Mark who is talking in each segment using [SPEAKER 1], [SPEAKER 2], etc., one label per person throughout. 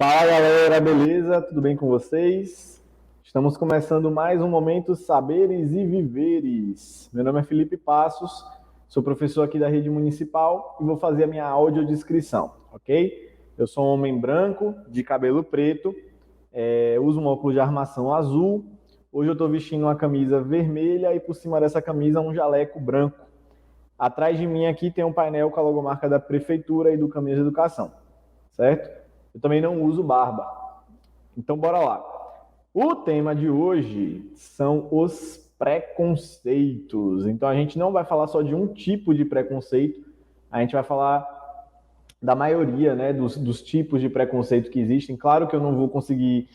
[SPEAKER 1] Fala galera, beleza? Tudo bem com vocês? Estamos começando mais um momento Saberes e Viveres. Meu nome é Felipe Passos, sou professor aqui da rede municipal e vou fazer a minha audiodescrição, ok? Eu sou um homem branco, de cabelo preto, uso um óculos de armação azul. Hoje eu estou vestindo uma camisa vermelha e por cima dessa camisa um jaleco branco. Atrás de mim aqui tem um painel com a logomarca da Prefeitura e do Caminhos de Educação, certo? Eu também não uso barba. Então, bora lá. O tema de hoje são os preconceitos. Então, a gente não vai falar só de um tipo de preconceito, a gente vai falar da maioria, né, dos tipos de preconceito que existem. Claro que eu não vou conseguir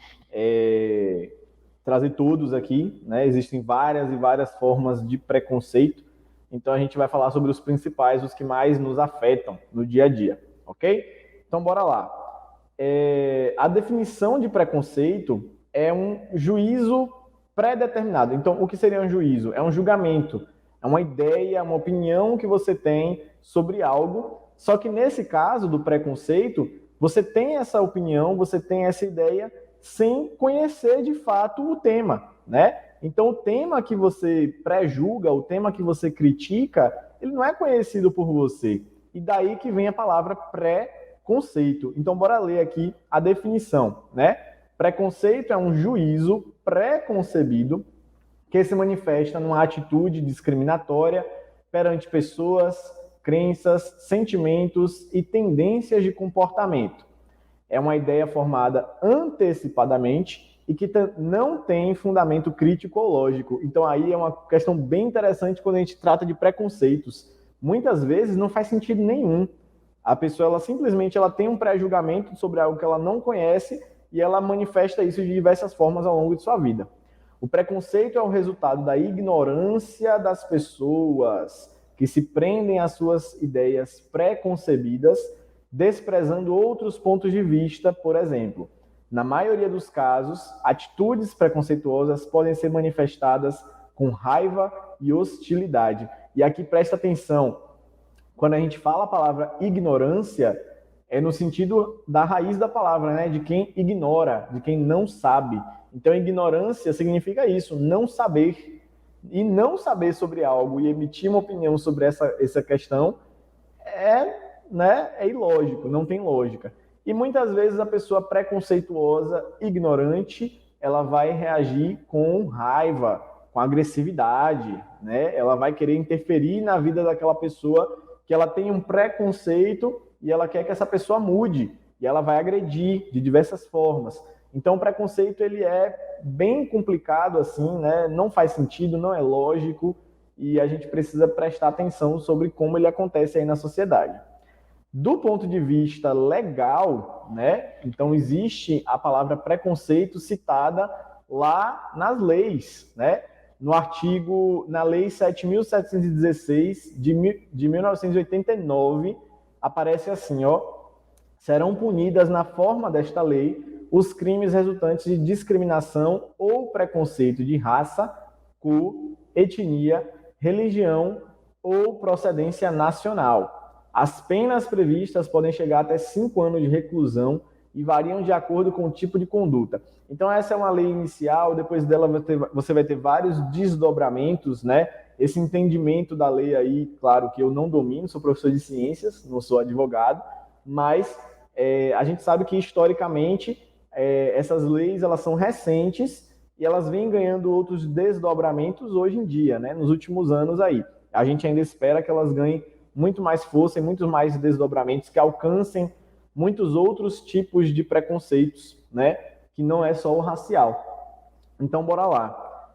[SPEAKER 1] trazer todos aqui, né? Existem várias e várias formas de preconceito. Então, a gente vai falar sobre os principais, os que mais nos afetam no dia a dia, ok? Então, bora lá. A definição de preconceito é um juízo pré-determinado. Então, o que seria um juízo? É um julgamento, é uma ideia, uma opinião que você tem sobre algo, só que nesse caso do preconceito, você tem essa opinião, você tem essa ideia sem conhecer de fato o tema, né? Então, o tema que você pré-julga, o tema que você critica, ele não é conhecido por você. E daí que vem a palavra preconceito. Então, bora ler aqui a definição, né? Preconceito é um juízo pré-concebido que se manifesta numa atitude discriminatória perante pessoas, crenças, sentimentos e tendências de comportamento. É uma ideia formada antecipadamente e que não tem fundamento crítico ou lógico. Então aí é uma questão bem interessante quando a gente trata de preconceitos. Muitas vezes não faz sentido nenhum. A pessoa ela simplesmente tem um pré-julgamento sobre algo que ela não conhece e ela manifesta isso de diversas formas ao longo de sua vida. O preconceito é o resultado da ignorância das pessoas que se prendem às suas ideias pré-concebidas, desprezando outros pontos de vista, por exemplo. Na maioria dos casos, atitudes preconceituosas podem ser manifestadas com raiva e hostilidade. E aqui presta atenção, quando a gente fala a palavra ignorância, é no sentido da raiz da palavra, né? De quem ignora, de quem não sabe. Então, ignorância significa isso, não saber. E não saber sobre algo e emitir uma opinião sobre essa questão é ilógico, não tem lógica. E muitas vezes a pessoa preconceituosa, ignorante, ela vai reagir com raiva, com agressividade, né? Ela vai querer interferir na vida daquela pessoa que ela tem um preconceito e ela quer que essa pessoa mude, e ela vai agredir de diversas formas. Então, o preconceito ele é bem complicado assim, né? Não faz sentido, não é lógico, e a gente precisa prestar atenção sobre como ele acontece aí na sociedade. Do ponto de vista legal, né? Então existe a palavra preconceito citada lá nas leis, né? Na Lei 7.716 de 1989, aparece assim, ó: serão punidas na forma desta lei os crimes resultantes de discriminação ou preconceito de raça, cor, etnia, religião ou procedência nacional. As penas previstas podem chegar até 5 anos de reclusão e variam de acordo com o tipo de conduta. Então, essa é uma lei inicial, depois dela você vai ter vários desdobramentos, né? Esse entendimento da lei aí, claro que eu não domino, sou professor de ciências, não sou advogado, mas a gente sabe que, historicamente, essas leis elas são recentes e elas vêm ganhando outros desdobramentos hoje em dia, né? Nos últimos anos aí. A gente ainda espera que elas ganhem muito mais força e muitos mais desdobramentos que alcancem muitos outros tipos de preconceitos, né? Que não é só o racial. Então, bora lá.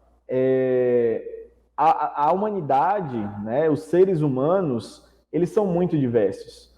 [SPEAKER 1] A humanidade, né? Os seres humanos, eles são muito diversos.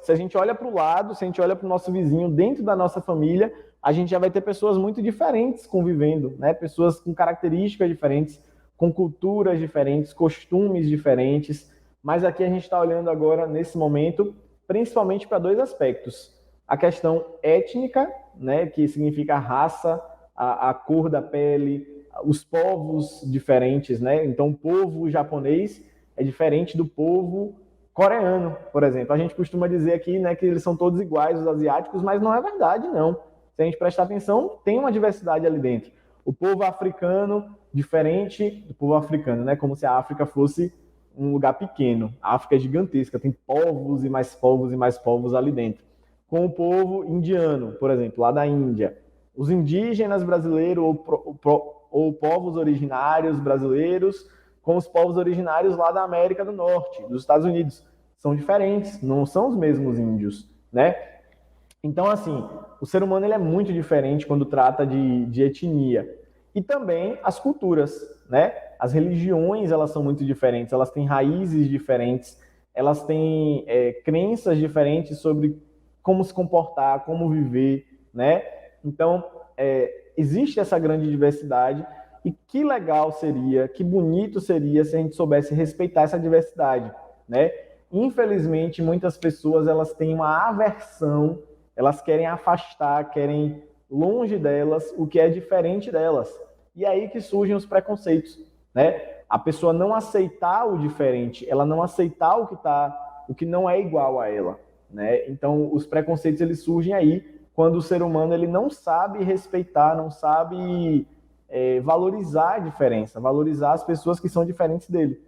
[SPEAKER 1] Se a gente olha para o lado, se a gente olha para o nosso vizinho, dentro da nossa família, a gente já vai ter pessoas muito diferentes convivendo, né? Pessoas com características diferentes, com culturas diferentes, costumes diferentes. Mas aqui a gente está olhando agora, nesse momento, principalmente para dois aspectos. A questão étnica, né, que significa a raça, a cor da pele, os povos diferentes, né? Então, o povo japonês é diferente do povo coreano, por exemplo. A gente costuma dizer aqui, né, que eles são todos iguais, os asiáticos, mas não é verdade, não. Se a gente prestar atenção, tem uma diversidade ali dentro. O povo africano, diferente do povo africano, né? Como se a África fosse um lugar pequeno. A África é gigantesca, tem povos e mais povos e mais povos ali dentro. Com o povo indiano, por exemplo, lá da Índia. Os indígenas brasileiros ou povos originários brasileiros com os povos originários lá da América do Norte, dos Estados Unidos. São diferentes, não são os mesmos índios, né? Então, assim, o ser humano ele é muito diferente quando trata de etnia. E também as culturas, né? As religiões, elas são muito diferentes, elas têm raízes diferentes, elas têm crenças diferentes sobre como se comportar, como viver, né? Então, existe essa grande diversidade e que legal seria, que bonito seria se a gente soubesse respeitar essa diversidade, né? Infelizmente, muitas pessoas, elas têm uma aversão, elas querem afastar, querem longe delas o que é diferente delas. E é aí que surgem os preconceitos, né? A pessoa não aceitar o diferente, ela não aceitar o que não é igual a ela, né? Então, os preconceitos eles surgem aí quando o ser humano ele não sabe respeitar, não sabe valorizar a diferença, valorizar as pessoas que são diferentes dele.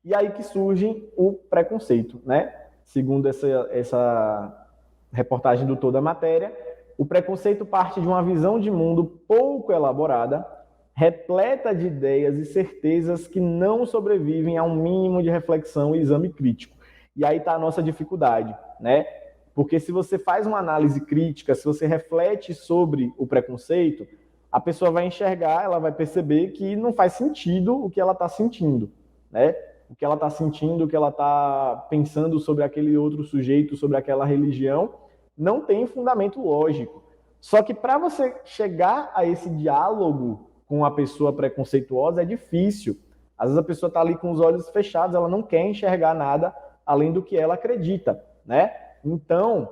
[SPEAKER 1] E aí que surge o preconceito, né? Segundo essa reportagem do Toda a Matéria, o preconceito parte de uma visão de mundo pouco elaborada, repleta de ideias e certezas que não sobrevivem a um mínimo de reflexão e exame crítico. E aí está a nossa dificuldade, né? Porque se você faz uma análise crítica, se você reflete sobre o preconceito, a pessoa vai enxergar, ela vai perceber que não faz sentido o que ela está sentindo, né? O que ela está sentindo, o que ela está pensando sobre aquele outro sujeito, sobre aquela religião, não tem fundamento lógico. Só que para você chegar a esse diálogo com uma pessoa preconceituosa é difícil. Às vezes a pessoa está ali com os olhos fechados, ela não quer enxergar nada além do que ela acredita, né? Então,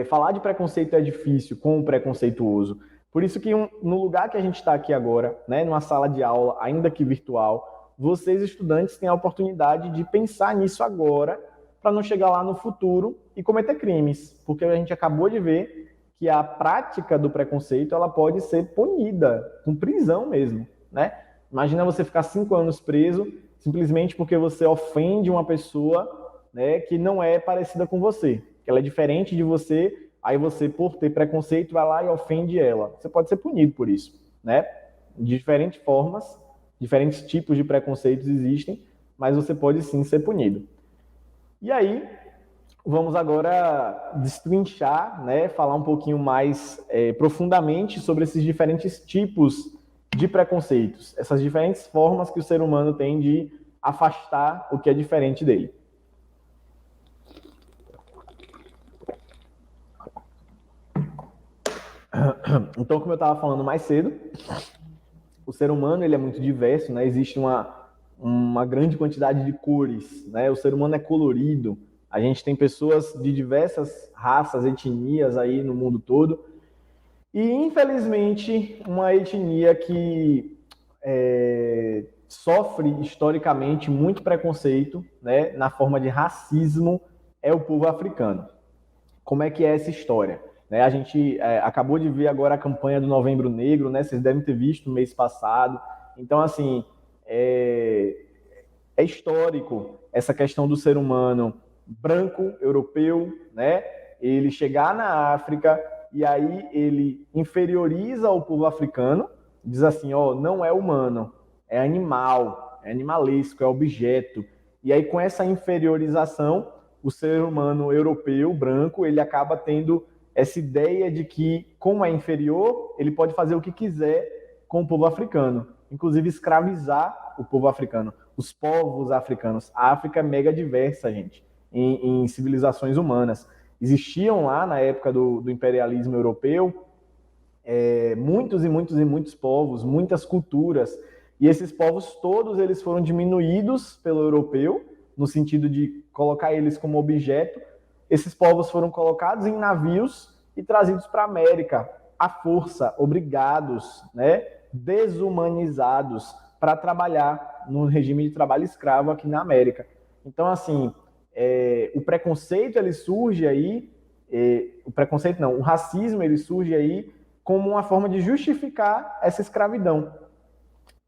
[SPEAKER 1] falar de preconceito é difícil com o preconceituoso. Por isso que no lugar que a gente está aqui agora, né, numa sala de aula, ainda que virtual, vocês, estudantes, têm a oportunidade de pensar nisso agora, para não chegar lá no futuro e cometer crimes. Porque a gente acabou de ver que a prática do preconceito ela pode ser punida, com prisão mesmo, né? Imagina você ficar 5 anos preso simplesmente porque você ofende uma pessoa, né, que não é parecida com você, que ela é diferente de você, aí você, por ter preconceito, vai lá e ofende ela. Você pode ser punido por isso, né? De diferentes formas, diferentes tipos de preconceitos existem, mas você pode sim ser punido. E aí, vamos agora destrinchar, né, falar um pouquinho mais profundamente sobre esses diferentes tipos de preconceitos, essas diferentes formas que o ser humano tem de afastar o que é diferente dele. Então, como eu estava falando mais cedo, o ser humano ele é muito diverso, né? Existe uma grande quantidade de cores, né? O ser humano é colorido. A gente tem pessoas de diversas raças, etnias aí no mundo todo. E, infelizmente, uma etnia que sofre historicamente muito preconceito, né, na forma de racismo, é o povo africano. Como é que é essa história? Né, a gente acabou de ver agora a campanha do Novembro Negro, né? Vocês devem ter visto no mês passado. Então, assim, é histórico essa questão do ser humano branco, europeu, né? Ele chegar na África e aí ele inferioriza o povo africano, diz assim, ó, não é humano, é animal, é animalesco, é objeto. E aí com essa inferiorização, o ser humano europeu, branco, ele acaba tendo essa ideia de que, como é inferior, ele pode fazer o que quiser com o povo africano, inclusive escravizar o povo africano, os povos africanos. A África é mega diversa, gente, em civilizações humanas. Existiam lá, na época do imperialismo europeu, muitos e muitos e muitos povos, muitas culturas, e esses povos todos eles foram diminuídos pelo europeu, no sentido de colocar eles como objeto. Esses povos foram colocados em navios e trazidos para a América, à força, obrigados, né, desumanizados, para trabalhar no regime de trabalho escravo aqui na América. Então, assim, o preconceito, ele surge aí, o preconceito não, o racismo, ele surge aí como uma forma de justificar essa escravidão,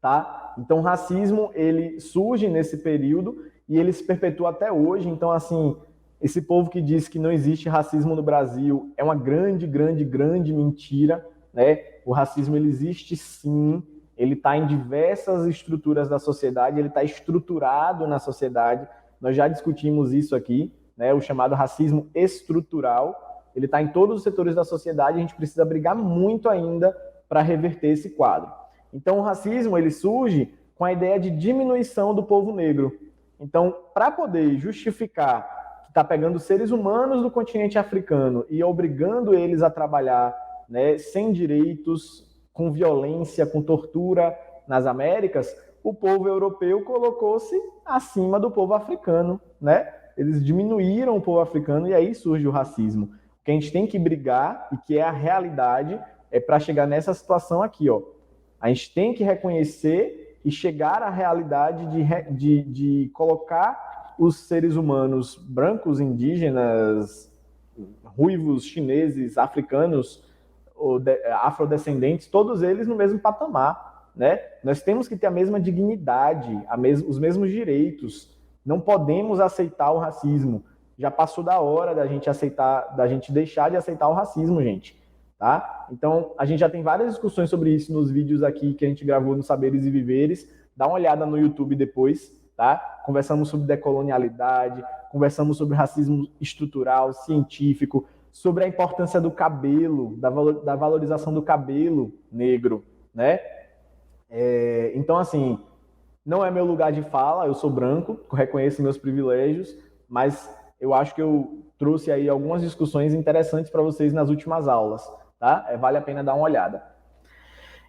[SPEAKER 1] tá? Então, o racismo, ele surge nesse período e ele se perpetua até hoje. Então, assim, esse povo que diz que não existe racismo no Brasil é uma grande, grande, grande mentira, né? O racismo, ele existe sim, ele está em diversas estruturas da sociedade, ele está estruturado na sociedade. Nós já discutimos isso aqui, né? O chamado racismo estrutural, ele está em todos os setores da sociedade, a gente precisa brigar muito ainda para reverter esse quadro. Então, o racismo, ele surge com a ideia de diminuição do povo negro. Então, para poder justificar que está pegando seres humanos do continente africano e obrigando eles a trabalhar, né, sem direitos, com violência, com tortura nas Américas, o povo europeu colocou-se acima do povo africano, né? Eles diminuíram o povo africano e aí surge o racismo. O que a gente tem que brigar, e que é a realidade, é para chegar nessa situação aqui, ó. A gente tem que reconhecer e chegar à realidade de colocar os seres humanos brancos, indígenas, ruivos, chineses, africanos, afrodescendentes, todos eles no mesmo patamar, né? Nós temos que ter a mesma dignidade, os mesmos direitos. Não podemos aceitar o racismo. Já passou da hora da gente deixar de aceitar o racismo, gente. Tá? Então, a gente já tem várias discussões sobre isso nos vídeos aqui que a gente gravou no Saberes e Viveres. Dá uma olhada no YouTube depois, tá? Conversamos sobre decolonialidade, conversamos sobre racismo estrutural, científico, sobre a importância do cabelo, da valorização do cabelo negro, né? Então, assim, não é meu lugar de fala, eu sou branco, reconheço meus privilégios, mas eu acho que eu trouxe aí algumas discussões interessantes para vocês nas últimas aulas, tá? Vale a pena dar uma olhada.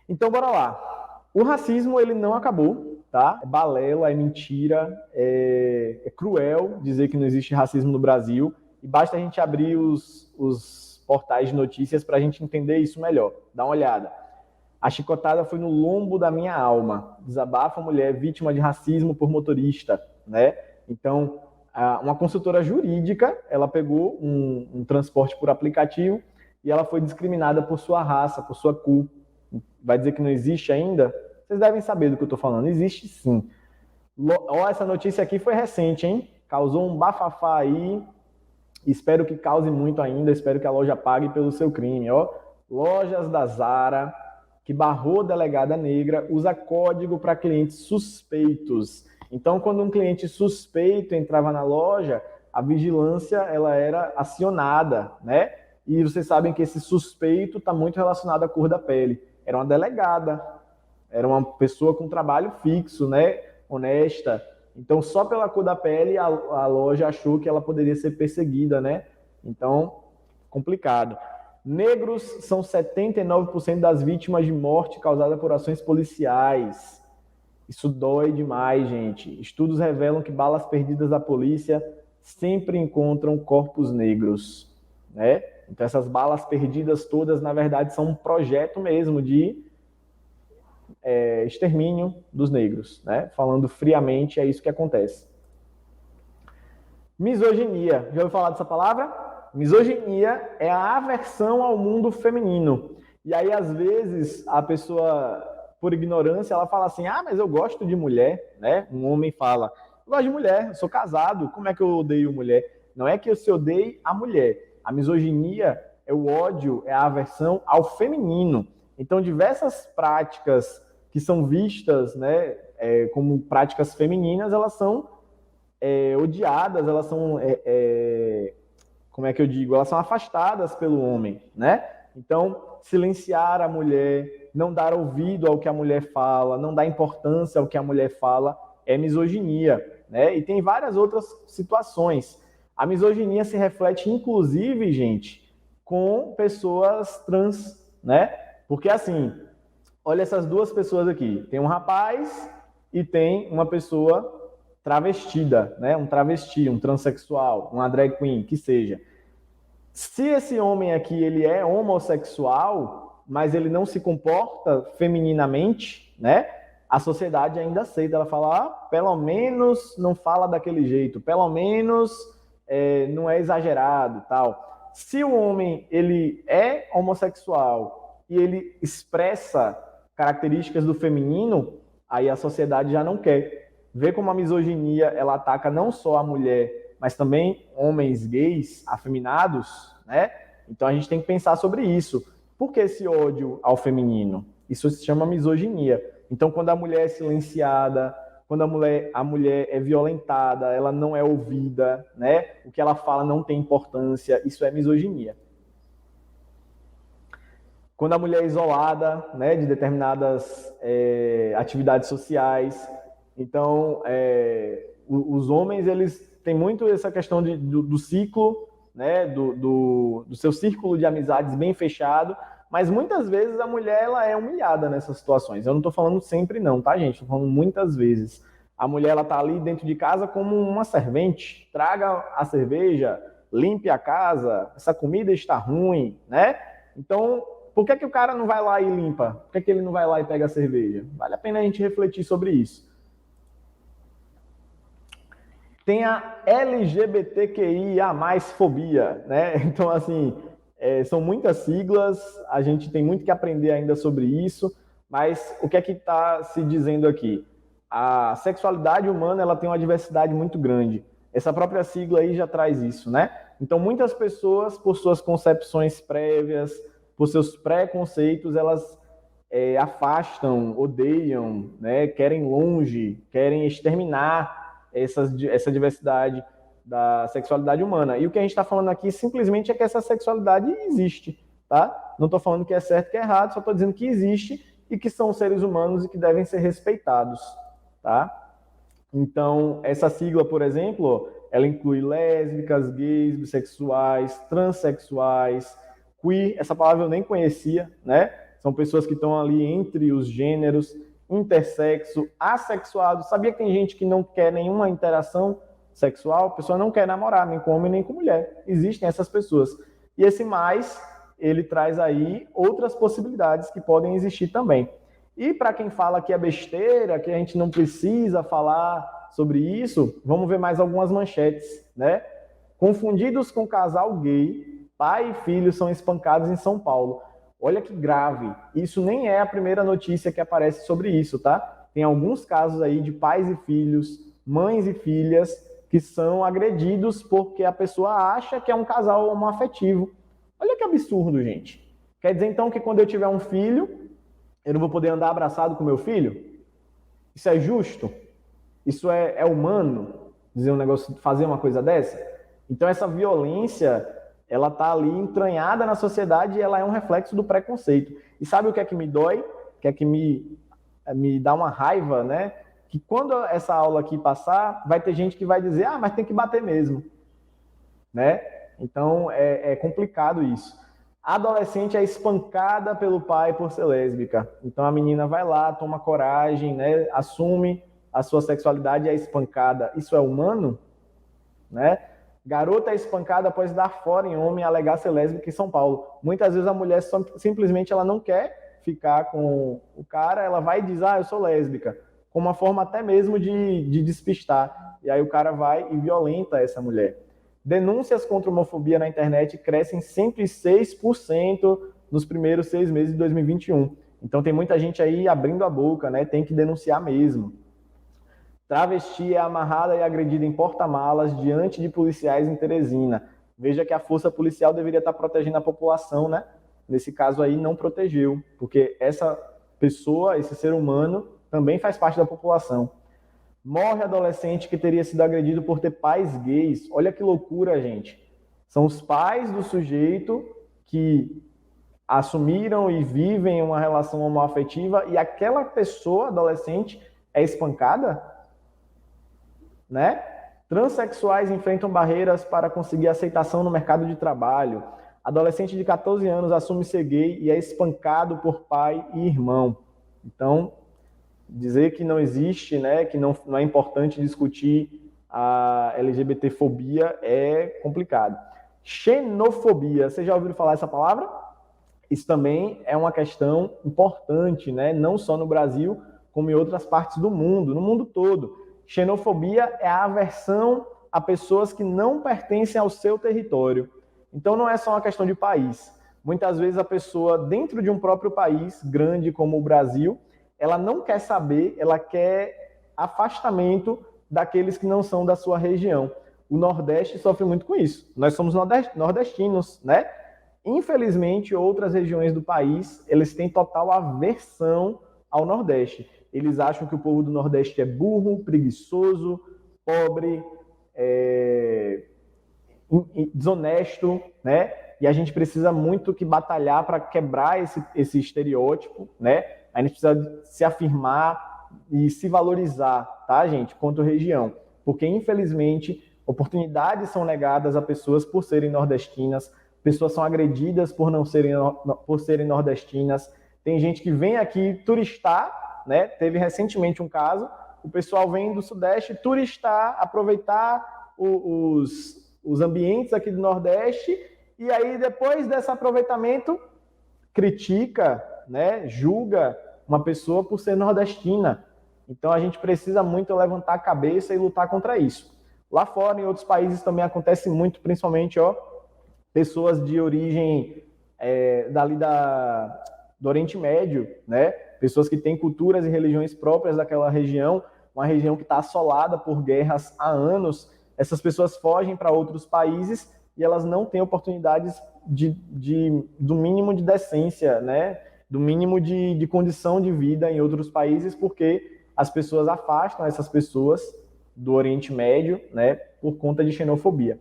[SPEAKER 1] Então, bora lá. O racismo, ele não acabou, tá? É balela, é mentira, é cruel dizer que não existe racismo no Brasil, e basta a gente abrir os portais de notícias para a gente entender isso melhor. Dá uma olhada. A chicotada foi no lombo da minha alma. Desabafa a mulher vítima de racismo por motorista, né? Então, uma consultora jurídica, ela pegou um transporte por aplicativo e ela foi discriminada por sua raça, por sua cor. Vai dizer que não existe ainda? Vocês devem saber do que eu estou falando. Existe sim. Ó, essa notícia aqui foi recente, hein? Causou um bafafá aí. Espero que cause muito ainda. Espero que a loja pague pelo seu crime. Ó, Lojas da Zara, que barrou delegada negra, usa código para clientes suspeitos. Então, quando um cliente suspeito entrava na loja, a vigilância ela era acionada, né? E vocês sabem que esse suspeito está muito relacionado à cor da pele. Era uma delegada, era uma pessoa com trabalho fixo, né? Honesta. Então, só pela cor da pele, a loja achou que ela poderia ser perseguida, né? Então, complicado. Negros são 79% das vítimas de morte causada por ações policiais. Isso dói demais, gente. Estudos revelam que balas perdidas da polícia sempre encontram corpos negros, né? Então essas balas perdidas todas, na verdade, são um projeto mesmo de extermínio dos negros, né? Falando friamente, é isso que acontece. Misoginia. Já ouviu falar dessa palavra? Misoginia é a aversão ao mundo feminino. E aí, às vezes, a pessoa, por ignorância, ela fala assim, mas eu gosto de mulher, né? Um homem fala, eu gosto de mulher, eu sou casado, como é que eu odeio mulher? Não é que eu se odeie a mulher. A misoginia é o ódio, é a aversão ao feminino. Então, diversas práticas que são vistas, né, como práticas femininas, elas são odiadas, elas são, como é que eu digo? Elas são afastadas pelo homem, né? Então, silenciar a mulher, não dar ouvido ao que a mulher fala, não dar importância ao que a mulher fala, é misoginia, né? E tem várias outras situações. A misoginia se reflete, inclusive, gente, com pessoas trans, né? Porque, assim, olha essas duas pessoas aqui. Tem um rapaz e tem uma pessoa travestida, né? Um travesti, um transexual, uma drag queen, que seja. Se esse homem aqui ele é homossexual, mas ele não se comporta femininamente, né? a sociedade ainda aceita. Ela fala, pelo menos não fala daquele jeito, pelo menos não é exagerado, tal. Se o homem ele é homossexual e ele expressa características do feminino, aí a sociedade já não quer. Vê como a misoginia ela ataca não só a mulher, mas também homens gays, afeminados, né? Então a gente tem que pensar sobre isso. Por que esse ódio ao feminino? Isso se chama misoginia. Então, quando a mulher é silenciada, quando a mulher é violentada, ela não é ouvida, né? O que ela fala não tem importância, isso é misoginia. Quando a mulher é isolada, né, de determinadas atividades sociais. Então, os homens, eles têm muito essa questão do ciclo, né, do seu círculo de amizades bem fechado, mas muitas vezes a mulher ela é humilhada nessas situações. Eu não estou falando sempre não, tá, gente? Estou falando muitas vezes. A mulher ela tá ali dentro de casa como uma servente. Traga a cerveja, limpe a casa, essa comida está ruim, né? Então, por que o cara não vai lá e limpa? Por que ele não vai lá e pega a cerveja? Vale a pena a gente refletir sobre isso. Tem a LGBTQIA+, fobia, né? Então, assim, são muitas siglas, a gente tem muito que aprender ainda sobre isso, mas o que é que está se dizendo aqui? A sexualidade humana ela tem uma diversidade muito grande. Essa própria sigla aí já traz isso, né? Então, muitas pessoas, por suas concepções prévias, por seus preconceitos, elas afastam, odeiam, né? Querem longe, querem exterminar essa diversidade da sexualidade humana. E o que a gente está falando aqui simplesmente é que essa sexualidade existe, tá? Não estou falando que é certo que é errado, só estou dizendo que existe e que são seres humanos e que devem ser respeitados, tá? Então, essa sigla, por exemplo, ela inclui lésbicas, gays, bissexuais, transexuais, queer, essa palavra eu nem conhecia, né? São pessoas que estão ali entre os gêneros, intersexo, assexuado. Sabia que tem gente que não quer nenhuma interação sexual? A pessoa não quer namorar, nem com homem, nem com mulher. Existem essas pessoas. E esse mais, ele traz aí outras possibilidades que podem existir também. E para quem fala que é besteira, que a gente não precisa falar sobre isso, vamos ver mais algumas manchetes, né? Confundidos com casal gay, pai e filho são espancados em São Paulo. Olha que grave. Isso nem é a primeira notícia que aparece sobre isso, tá? Tem alguns casos aí de pais e filhos, mães e filhas que são agredidos porque a pessoa acha que é um casal homoafetivo. Olha que absurdo, gente. Quer dizer então que quando eu tiver um filho, eu não vou poder andar abraçado com meu filho? Isso é justo? Isso é humano? Dizer um negócio, fazer uma coisa dessa? Então essa violência, ela está ali entranhada na sociedade e ela é um reflexo do preconceito. E sabe o que é que me dói? O que é que me dá uma raiva, né? Que quando essa aula aqui passar, vai ter gente que vai dizer, mas tem que bater mesmo, né? Então é complicado isso. A adolescente é espancada pelo pai por ser lésbica. Então a menina vai lá, toma coragem, né? Assume a sua sexualidade e é espancada. Isso é humano? Né? Garota é espancada após dar fora em homem e alegar ser lésbica em São Paulo. Muitas vezes a mulher simplesmente ela não quer ficar com o cara, ela vai e diz, eu sou lésbica, com uma forma até mesmo de despistar. E aí o cara vai e violenta essa mulher. Denúncias contra homofobia na internet crescem 106% nos primeiros 6 meses de 2021. Então tem muita gente aí abrindo a boca, né? Tem que denunciar mesmo. Travesti é amarrada e agredida em porta-malas diante de policiais em Teresina. Veja que a força policial deveria estar protegendo a população, né? Nesse caso aí não protegeu, porque essa pessoa, esse ser humano, também faz parte da população. Morre adolescente que teria sido agredido por ter pais gays. Olha que loucura, gente. São os pais do sujeito que assumiram e vivem uma relação homoafetiva e aquela pessoa, adolescente, é espancada? Né? Transexuais enfrentam barreiras para conseguir aceitação no mercado de trabalho. Adolescente de 14 anos assume ser gay e é espancado por pai e irmão. Então, dizer que não existe, né, que não é importante discutir a LGBTfobia é complicado. Xenofobia, vocês já ouviram falar essa palavra? Isso também é uma questão importante, né, não só no Brasil, como em outras partes do mundo, no mundo todo. Xenofobia é a aversão a pessoas que não pertencem ao seu território. Então não é só uma questão de país. Muitas vezes a pessoa, dentro de um próprio país grande como o Brasil, ela não quer saber, ela quer afastamento daqueles que não são da sua região. O Nordeste sofre muito com isso. Nós somos nordestinos, né? Infelizmente, outras regiões do país, eles têm total aversão ao Nordeste. Eles acham que o povo do Nordeste é burro, preguiçoso, pobre, desonesto, né? E a gente precisa muito que batalhar para quebrar esse estereótipo, né? A gente precisa se afirmar e se valorizar, tá, gente, quanto região. Porque, infelizmente, oportunidades são negadas a pessoas por serem nordestinas, pessoas são agredidas por serem nordestinas. Tem gente que vem aqui turistar, né? Teve recentemente um caso, o pessoal vem do Sudeste turistar, aproveitar os ambientes aqui do Nordeste, e aí depois desse aproveitamento critica, né, julga uma pessoa por ser nordestina. Então a gente precisa muito levantar a cabeça e lutar contra isso. Lá fora, em outros países também acontece muito, principalmente pessoas de origem do Oriente Médio, né, pessoas que têm culturas e religiões próprias daquela região, uma região que está assolada por guerras há anos. Essas pessoas fogem para outros países e elas não têm oportunidades do mínimo de decência, né? Do mínimo de condição de vida em outros países, porque as pessoas afastam essas pessoas do Oriente Médio, né, por conta de xenofobia.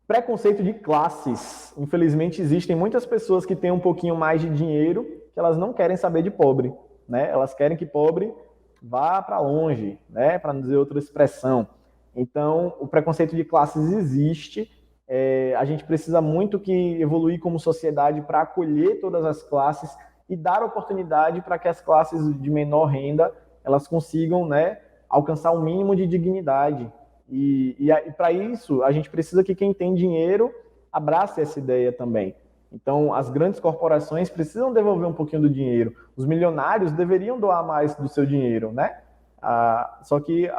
[SPEAKER 1] Preconceito de classes. Infelizmente, existem muitas pessoas que têm um pouquinho mais de dinheiro que elas não querem saber de pobre, né? Elas querem que pobre vá para longe, né? Para não dizer outra expressão. Então, o preconceito de classes existe. A gente precisa muito que evoluir como sociedade para acolher todas as classes e dar oportunidade para que as classes de menor renda elas consigam, né, alcançar um mínimo de dignidade. E para isso, a gente precisa que quem tem dinheiro abrace essa ideia também. Então, as grandes corporações precisam devolver um pouquinho do dinheiro. Os milionários deveriam doar mais do seu dinheiro, né? Só que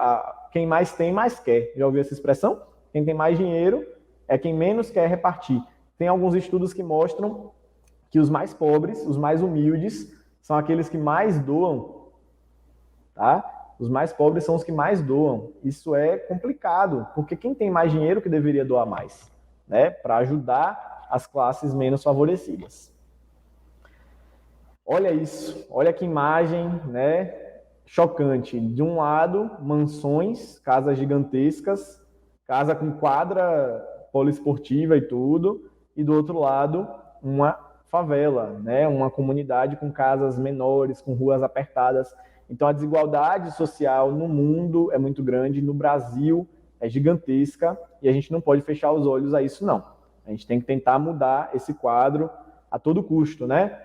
[SPEAKER 1] quem mais tem, mais quer. Já ouviu essa expressão? Quem tem mais dinheiro é quem menos quer repartir. Tem alguns estudos que mostram que os mais pobres, os mais humildes, são aqueles que mais doam, tá? Os mais pobres são os que mais doam. Isso é complicado, porque quem tem mais dinheiro que deveria doar mais, né? Para ajudar as classes menos favorecidas. Olha isso, olha que imagem, né? Chocante. De um lado, mansões, casas gigantescas, casa com quadra poliesportiva e tudo, e do outro lado, uma favela, né? Uma comunidade com casas menores, com ruas apertadas. Então, a desigualdade social no mundo é muito grande, no Brasil é gigantesca, e a gente não pode fechar os olhos a isso, não. A gente tem que tentar mudar esse quadro a todo custo, né?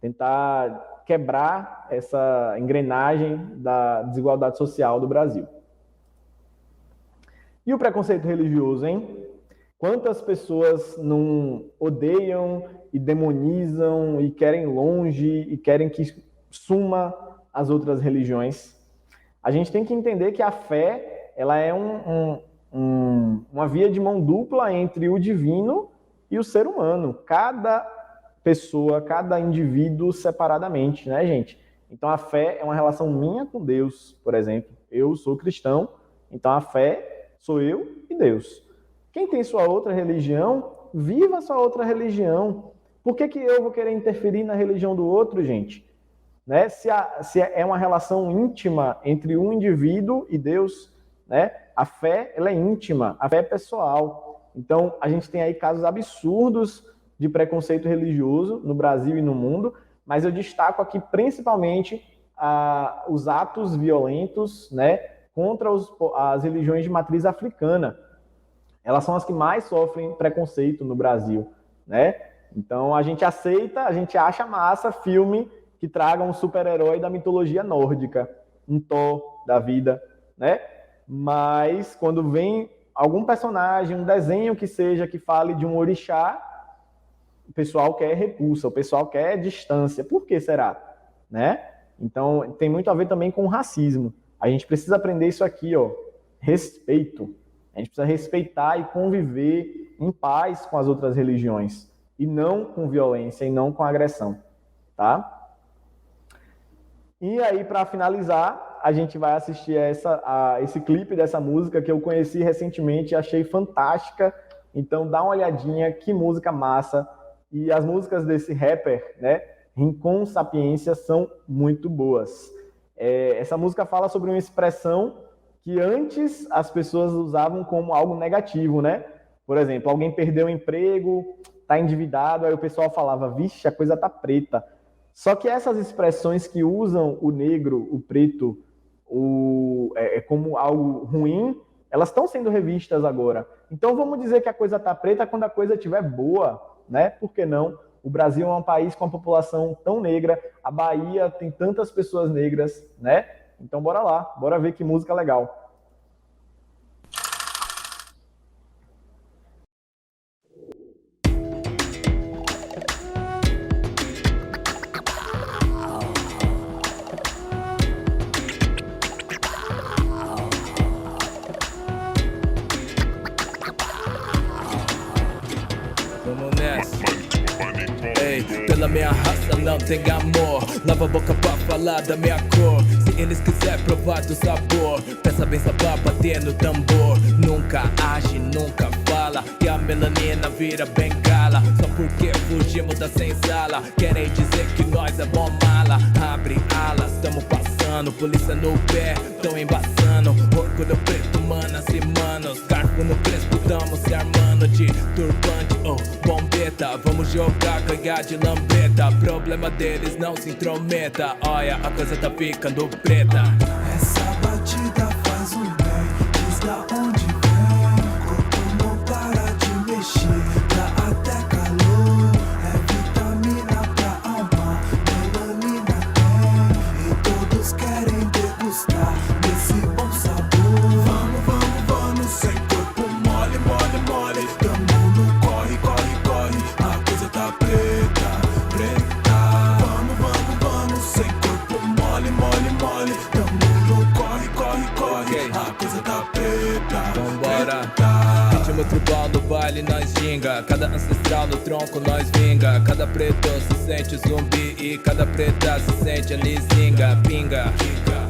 [SPEAKER 1] Tentar quebrar essa engrenagem da desigualdade social do Brasil. E o preconceito religioso, hein? Quantas pessoas não odeiam e demonizam e querem longe e querem que suma as outras religiões? A gente tem que entender que a fé ela é uma via de mão dupla entre o divino e o ser humano. Cada pessoa, cada indivíduo separadamente, né, gente? Então a fé é uma relação minha com Deus, por exemplo. Eu sou cristão, então a fé sou eu e Deus. Quem tem sua outra religião, viva sua outra religião. Por que eu vou querer interferir na religião do outro, gente? Né? Se é uma relação íntima entre um indivíduo e Deus, né? A fé ela é íntima, a fé é pessoal. Então, a gente tem aí casos absurdos de preconceito religioso no Brasil e no mundo, mas eu destaco aqui principalmente os atos violentos, né, contra as religiões de matriz africana. Elas são as que mais sofrem preconceito no Brasil, né? Então, a gente aceita, a gente acha massa filme que traga um super-herói da mitologia nórdica, um Thor da vida, né? Mas quando vem algum personagem, um desenho que seja, que fale de um orixá, o pessoal quer repulsa, o pessoal quer distância. Por que será? né? Então, tem muito a ver também com o racismo. A gente precisa aprender isso aqui, ó, respeito. A gente precisa respeitar e conviver em paz com as outras religiões, e não com violência, e não com agressão, tá? E aí, para finalizar, a gente vai assistir esse clipe dessa música que eu conheci recentemente e achei fantástica. Então, dá uma olhadinha, que música massa. E as músicas desse rapper, né, Rincon Sapiência, são muito boas. Essa música fala sobre uma expressão que antes as pessoas usavam como algo negativo, né? Por exemplo, alguém perdeu o emprego, está endividado, aí o pessoal falava, vixe, a coisa tá preta. Só que essas expressões que usam o negro, o preto, como algo ruim, elas estão sendo revistas agora. Então vamos dizer que a coisa está preta quando a coisa estiver boa, né? Por que não? O Brasil é um país com a população tão negra, a Bahia tem tantas pessoas negras, né? Então bora lá, bora ver que música legal.
[SPEAKER 2] Vamos nessa. Ei, pela minha raça não tem amor. Lava a boca pra falar da minha cor. Se eles quiserem provar do sabor, peça bem pra bater no tambor. Nunca age, nunca fala, e a melanina vira bengala. Só porque fugimos da senzala, querem dizer que nós é bom mala. Abre alas, tamo passando, polícia no pé, tão embaçando. Orgulho preto, manas e manos, cargo no crespo, tamo se armando de turbante, oh, bombeta. Vamos jogar, ganhar de lambeta. Problema deles, não se intrometa. Olha, a coisa tá ficando preta.
[SPEAKER 3] Essa batida faz um bem, diz da onde vem. Corpo não para de mexer, dá até calor. É vitamina pra alma, melanina tem. E todos querem degustar desse bom sabor. Vamos, vamos, vamos, sem corpo mole, mole, mole. Tamo no corre, corre, corre, a coisa tá preta, preta. Vamos, vamos, vamos, sem corpo mole, mole, mole. Tamo no corre, corre, corre, a coisa tá preta,
[SPEAKER 2] Vambora.
[SPEAKER 3] preta.
[SPEAKER 2] Ritmo tribal no baile nós ginga, cada ancestral no tronco nós vinga. Cada preto se sente zumbi e cada preta se sente alizinga. Pinga,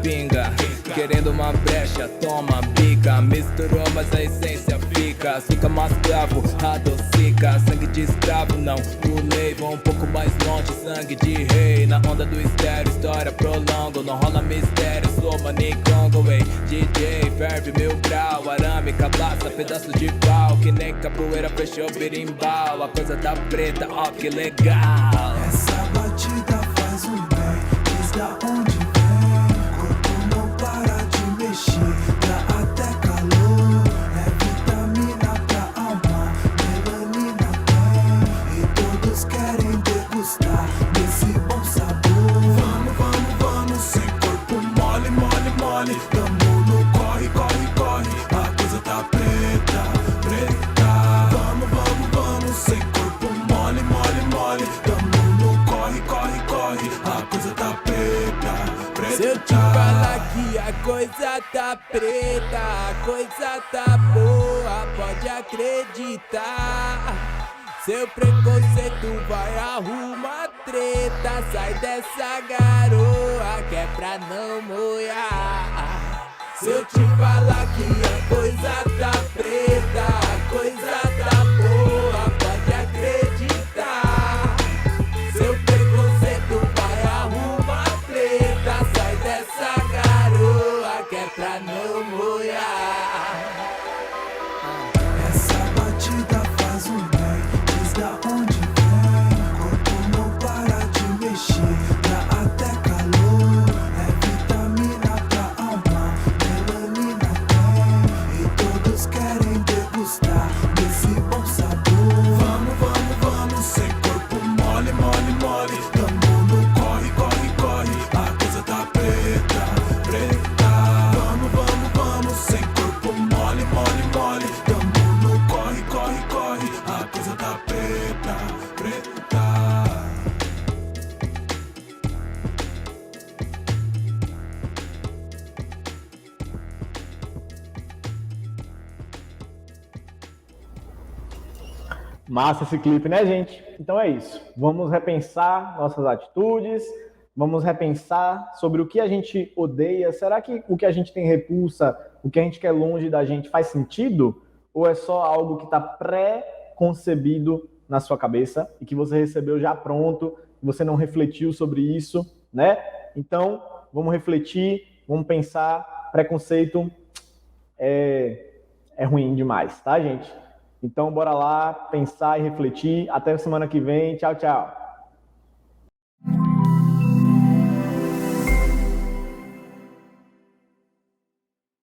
[SPEAKER 2] pinga, querendo uma brecha, toma bica. Misturou mas a essência fica, fica mais escravo, adocica. Sangue de escravo não pulei, vou um pouco mais longe. Sangue de rei, na onda do estéreo, história prolongo. Não rola mistério, sou manicongo, ei. DJ, ferve 1000 grau, arame, cabaça, pedaço de pau. Que nem capoeira fechou berimbau, a coisa tá preta, ó que legal.
[SPEAKER 3] Essa batida faz um bem, diz da onde vem. Corpo não para de mexer, dá até calor. É vitamina pra alma, melanina tem. E todos querem degustar desse bom sabor. Vamos, vamos, vamos, sem corpo mole, mole, mole. Tamo no corre, corre, corre, a coisa tá preta, preta. Vamos, vamos, vamos, sem corpo mole, mole, mole. Tamo no corre, corre, corre, a coisa tá preta, preta.
[SPEAKER 2] Se eu te falar que a coisa tá preta, a coisa tá boa, pode acreditar. Seu preconceito vai arrumar treta. Sai dessa garoa que é pra não molhar. Se eu te falar que a coisa tá preta, a coisa tá boa, pode acreditar. Seu preconceito vai arrumar treta. Sai dessa garoa que é pra não molhar.
[SPEAKER 3] Essa batida faz um bem, diz da onde vem. Corpo não para de mexer, dá até calor. É vitamina pra alma, melanina tem. E todos querem degustar desse bom sabor. Vamos, vamos, vamos, sem corpo mole, mole, mole. Tamo no corre, corre, corre, a coisa tá preta, preta. Vamos, vamos, vamos, sem corpo mole, mole, mole. Tamo no corre, corre, corre, a coisa tá preta, preta.
[SPEAKER 1] Massa esse clipe, né, gente? Então é isso. Vamos repensar nossas atitudes, vamos repensar sobre o que a gente odeia. Será que o que a gente tem repulsa, o que a gente quer longe da gente faz sentido? Ou é só algo que está pré-concebido na sua cabeça e que você recebeu já pronto, você não refletiu sobre isso, né? Então, vamos refletir, vamos pensar. Preconceito é ruim demais, tá, gente? Então, bora lá pensar e refletir. Até semana que vem. Tchau, tchau.